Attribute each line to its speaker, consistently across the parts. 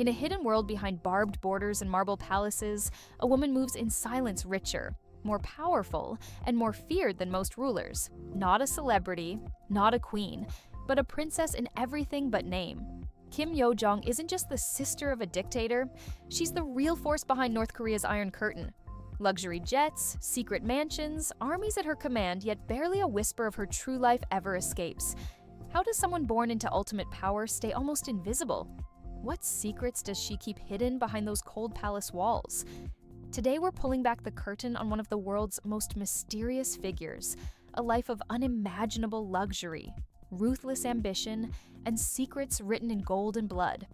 Speaker 1: In a hidden world behind barbed borders and marble palaces, a woman moves in silence, richer, more powerful, and more feared than most rulers. Not a celebrity, not a queen, but a princess in everything but name. Kimyojong isn't just the sister of a dictator, she's the real force behind North Korea's Iron Curtain. Luxury jets, secret mansions, armies at her command, yet barely a whisper of her true life ever escapes. How does someone born into ultimate power stay almost invisible? What secrets does she keep hidden behind those cold palace walls? Today we're pulling back the curtain on one of the world's most mysterious figures, a life of unimaginable luxury, ruthless ambition, and secrets written in gold and blood.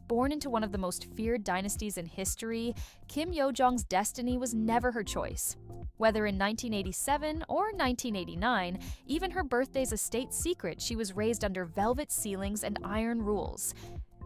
Speaker 1: Born into one of the most feared dynasties in history, Kimyojong's destiny was never her choice. Whether in 1987 or 1989, even her birthday's a state secret. She was raised under velvet ceilings and iron rules.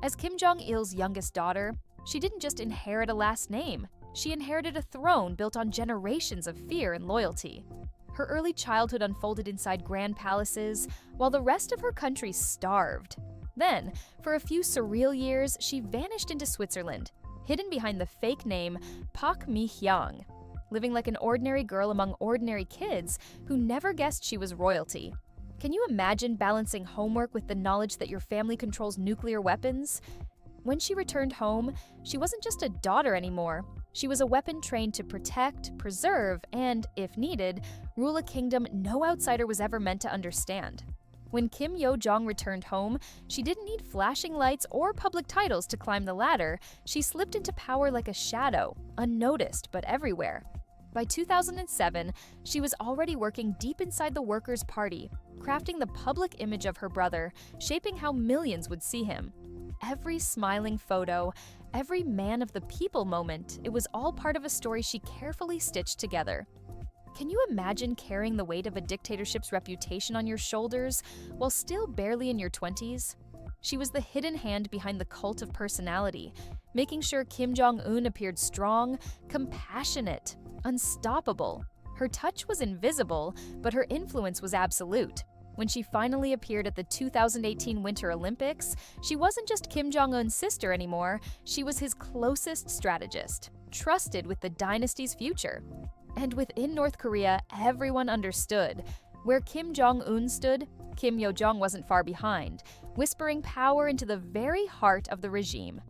Speaker 1: As Kim Jong-il's youngest daughter, she didn't just inherit a last name, she inherited a throne built on generations of fear and loyalty. Her early childhood unfolded inside grand palaces, while the rest of her country starved. Then, for a few surreal years, she vanished into Switzerland, hidden behind the fake name Pickx, living like an ordinary girl among ordinary kids who never guessed she was royalty. Can you imagine balancing homework with the knowledge that your family controls nuclear weapons? When she returned home, she wasn't just a daughter anymore. She was a weapon trained to protect, preserve, and, if needed, rule a kingdom no outsider was ever meant to understand. When Kimyojong returned home, she didn't need flashing lights or public titles to climb the ladder. She slipped into power like a shadow, unnoticed but everywhere. By 2007, she was already working deep inside the Workers' Party, crafting the public image of her brother, shaping how millions would see him. Every smiling photo, every man of the people moment, it was all part of a story she carefully stitched together. Can you imagine carrying the weight of a dictatorship's reputation on your shoulders while still barely in your 20s? She was the hidden hand behind the cult of personality, making sure Kim Jong-un appeared strong, compassionate, unstoppable. Her touch was invisible, but her influence was absolute. When she finally appeared at the 2018 Winter Olympics, she wasn't just Kim Jong-un's sister anymore, she was his closest strategist, trusted with the dynasty's future. And within North Korea, everyone understood. Where Kim Jong-un stood, Kimyojong wasn't far behind, whispering power into the very heart of the regime.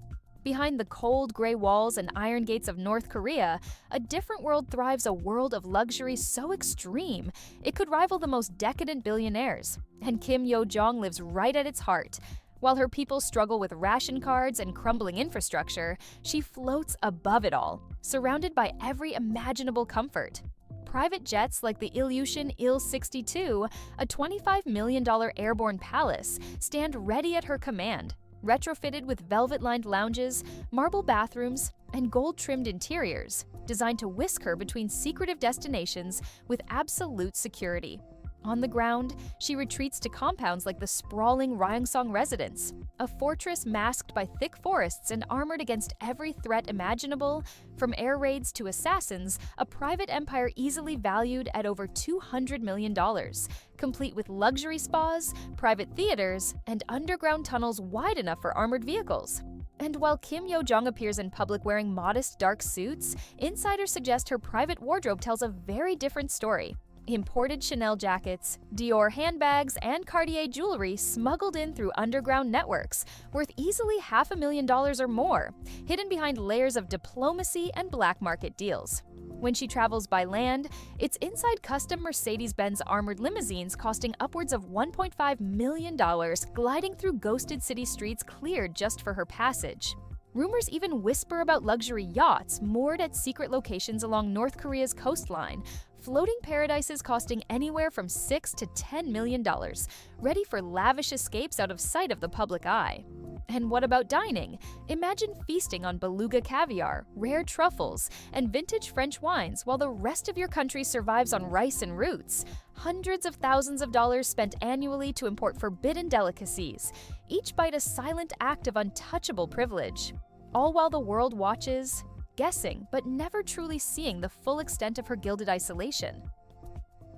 Speaker 1: Behind the cold, gray walls and iron gates of North Korea, a different world thrives, a world of luxury so extreme, it could rival the most decadent billionaires. And Kimyojong lives right at its heart. While her people struggle with ration cards and crumbling infrastructure, she floats above it all, surrounded by every imaginable comfort. Private jets like the Ilyushin Il-62, a $25 million airborne palace, stand ready at her command, retrofitted with velvet-lined lounges, marble bathrooms, and gold-trimmed interiors, designed to whisk her between secretive destinations with absolute security. On the ground, she retreats to compounds like the sprawling Ryongsong residence, a fortress masked by thick forests and armored against every threat imaginable. From air raids to assassins, a private empire easily valued at over $200 million, complete with luxury spas, private theaters, and underground tunnels wide enough for armored vehicles. And while Kimyojong appears in public wearing modest dark suits, insiders suggest her private wardrobe tells a very different story. Imported Chanel jackets, Dior handbags, and Cartier jewelry smuggled in through underground networks, worth easily $500,000 or more, hidden behind layers of diplomacy and black market deals. When she travels by land, it's inside custom Mercedes-Benz armored limousines costing upwards of $1.5 million, gliding through ghosted city streets cleared just for her passage. Rumors even whisper about luxury yachts moored at secret locations along North Korea's coastline, floating paradises costing anywhere from $6 to $10 million, ready for lavish escapes out of sight of the public eye. And what about dining? Imagine feasting on beluga caviar, rare truffles, and vintage French wines while the rest of your country survives on rice and roots. Hundreds of thousands of dollars spent annually to import forbidden delicacies, each bite a silent act of untouchable privilege. All while the world watches, guessing but never truly seeing the full extent of her gilded isolation.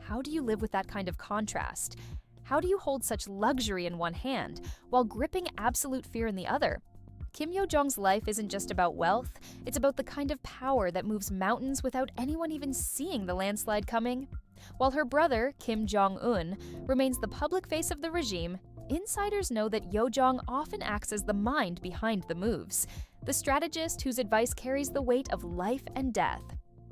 Speaker 1: How do you live with that kind of contrast? How do you hold such luxury in one hand while gripping absolute fear in the other? Kimyojong's life isn't just about wealth, it's about the kind of power that moves mountains without anyone even seeing the landslide coming. While her brother, Kim Jong-un, remains the public face of the regime, insiders know that Yojong often acts as the mind behind the moves, the strategist whose advice carries the weight of life and death.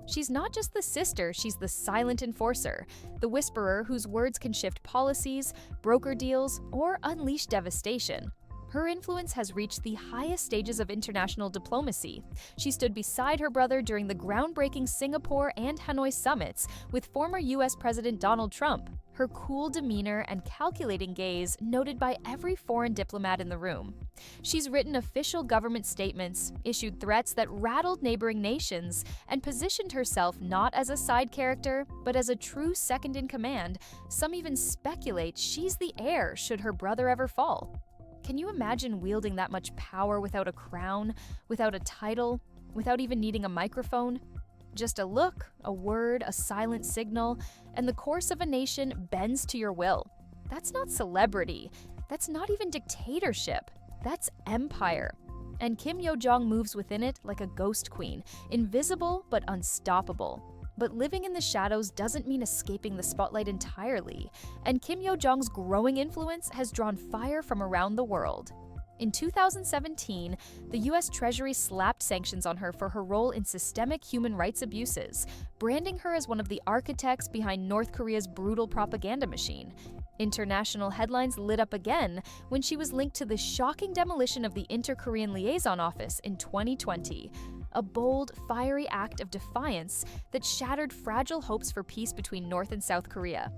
Speaker 1: She's not just the sister, she's the silent enforcer, the whisperer whose words can shift policies, broker deals, or unleash devastation. Her influence has reached the highest stages of international diplomacy. She stood beside her brother during the groundbreaking Singapore and Hanoi summits with former US President Donald Trump, her cool demeanor and calculating gaze noted by every foreign diplomat in the room. She's written official government statements, issued threats that rattled neighboring nations, and positioned herself not as a side character, but as a true second in command. Some even speculate she's the heir should her brother ever fall. Can you imagine wielding that much power without a crown, without a title, without even needing a microphone? Just a look, a word, a silent signal, and the course of a nation bends to your will. That's not celebrity. That's not even dictatorship. That's empire. And Kim Yo-jong moves within it like a ghost queen, invisible but unstoppable. But living in the shadows doesn't mean escaping the spotlight entirely, and Kim Yo-jong's growing influence has drawn fire from around the world. In 2017, the US Treasury slapped sanctions on her for her role in systemic human rights abuses, branding her as one of the architects behind North Korea's brutal propaganda machine. International headlines lit up again when she was linked to the shocking demolition of the Inter-Korean Liaison Office in 2020. A bold, fiery act of defiance that shattered fragile hopes for peace between North and South Korea.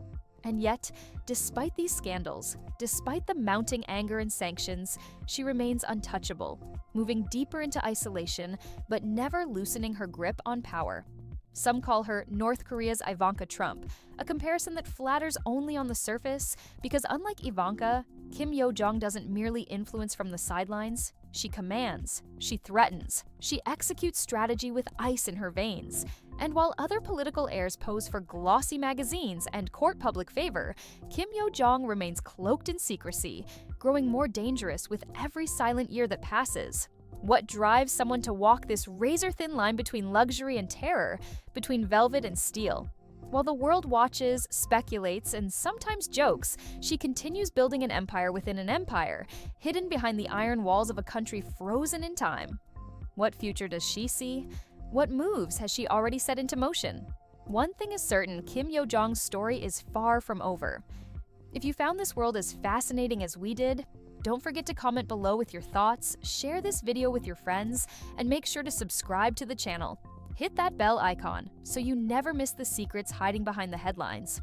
Speaker 1: And yet, despite these scandals, despite the mounting anger and sanctions, she remains untouchable, moving deeper into isolation, but never loosening her grip on power. Some call her North Korea's Ivanka Trump, a comparison that flatters only on the surface because unlike Ivanka, Kim Yo-jong doesn't merely influence from the sidelines. She commands, she threatens, she executes strategy with ice in her veins. And while other political heirs pose for glossy magazines and court public favor, Kim Yo-jong remains cloaked in secrecy, growing more dangerous with every silent year that passes. What drives someone to walk this razor-thin line between luxury and terror, between velvet and steel? While the world watches, speculates, and sometimes jokes, she continues building an empire within an empire, hidden behind the iron walls of a country frozen in time. What future does she see? What moves has she already set into motion? One thing is certain, Kim Yo-jong's story is far from over. If you found this world as fascinating as we did, don't forget to comment below with your thoughts, share this video with your friends, and make sure to subscribe to the channel. Hit that bell icon so you never miss the secrets hiding behind the headlines.